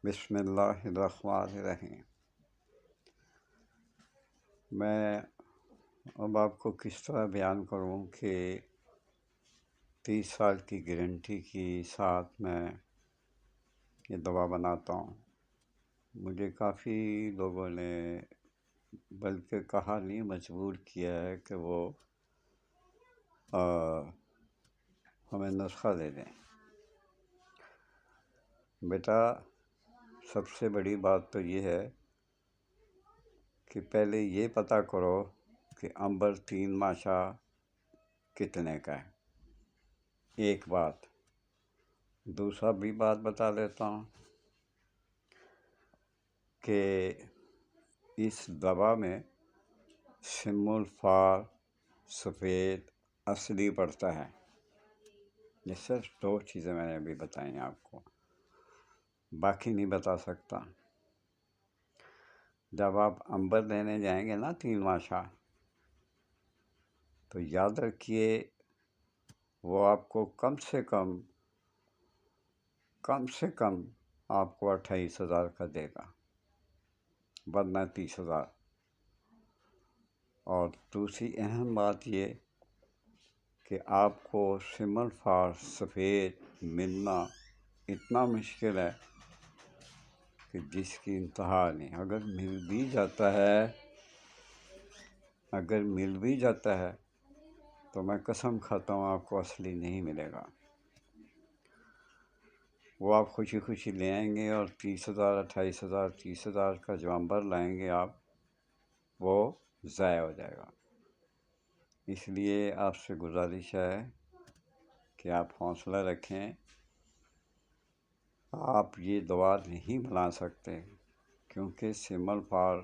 بسم اللہ الرحمن الرحیم۔ میں اب آپ کو کس طرح بیان کروں کہ 30 سال کی گارنٹی کی ساتھ میں یہ دوا بناتا ہوں۔ مجھے کافی لوگوں نے بلکہ کہا نہیں مجبور کیا ہے کہ وہ ہمیں نسخہ دے دیں۔ بیٹا، سب سے بڑی بات تو یہ ہے کہ پہلے یہ پتہ کرو کہ عنبر 3 ماشا کتنے کا ہے۔ ایک بات دوسرا بھی بات بتا دیتا ہوں کہ اس دوا میں سم الفار سفید اصلی پڑتا ہے۔ یہ صرف 2 چیزیں میں نے ابھی بتائی ہیں آپ کو، باقی نہیں بتا سکتا۔ جب آپ عنبر لینے جائیں گے نا 3 ماشا، تو یاد رکھیے وہ آپ کو کم سے کم آپ کو 28,000 کا دے گا، ورنہ 30,000۔ اور دوسری اہم بات یہ کہ آپ کو سم الفار سفید ملنا اتنا مشکل ہے کہ جس کی انتہا نہیں۔ اگر مل بھی جاتا ہے تو میں قسم کھاتا ہوں آپ کو اصلی نہیں ملے گا۔ وہ آپ خوشی خوشی لے آئیں گے اور 30,000 28,000 30,000 کا جو عنبر لائیں گے آپ، وہ ضائع ہو جائے گا۔ اس لیے آپ سے گزارش ہے کہ آپ حوصلہ رکھیں۔ آپ یہ دوا نہیں بنا سکتے کیونکہ سم الفار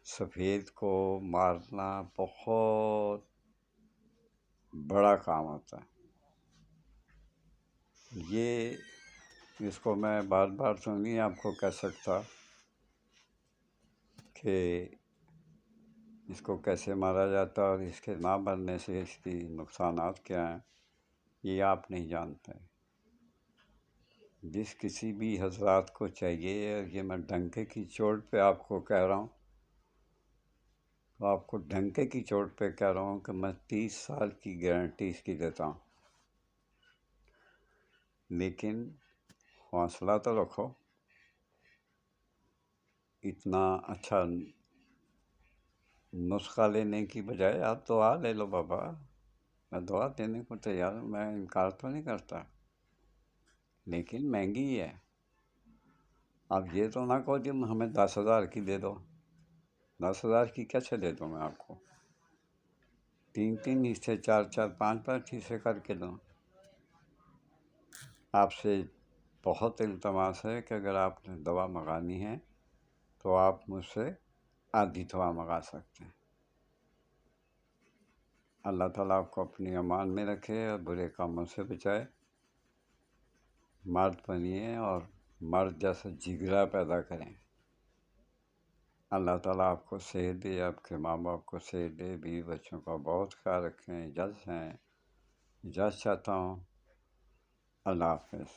سفید کو مارنا بہت بڑا کام ہوتا ہے۔ اس کو میں بار بار تو نہیں آپ کو کہہ سکتا کہ اس کو کیسے مارا جاتا اور اس کے نہ مرنے سے اس کی نقصانات کیا ہیں، یہ آپ نہیں جانتے۔ جس کسی بھی حضرات کو چاہیے، اور یہ میں ڈنکے کی چوٹ پہ آپ کو کہہ رہا ہوں، تو آپ کو ڈنکے کی چوٹ پہ کہہ رہا ہوں کہ میں 30 سال کی گارنٹی اس کی دیتا ہوں۔ لیکن حوصلہ تو رکھو۔ اتنا اچھا نسخہ لینے کی بجائے آپ دعا لے لو بابا۔ میں دعا دینے کو تیار ہوں، میں انکار تو نہیں کرتا، لیکن مہنگی ہے۔ اب یہ تو نہ کہو کہ ہمیں 10,000 کی دے دو۔ 10,000 کی کیسے دے دوں میں آپ کو؟ 3 حصے 4 5 حصے کر کے دوں۔ آپ سے بہت التماس ہے کہ اگر آپ نے دوا منگانی ہے تو آپ مجھ سے آدھی دوا منگا سکتے ہیں۔ اللہ تعالیٰ آپ کو اپنی امان میں رکھے اور برے کاموں سے بچائے۔ مرد بنیے اور مرد جیسا جگرا پیدا کریں۔ اللہ تعالیٰ آپ کو صحت دے، آپ کے ماں باپ کو صحت دے، بیوی بچوں کا بہت خیال رکھیں۔ اجازت چاہتا ہوں۔ اللہ حافظ۔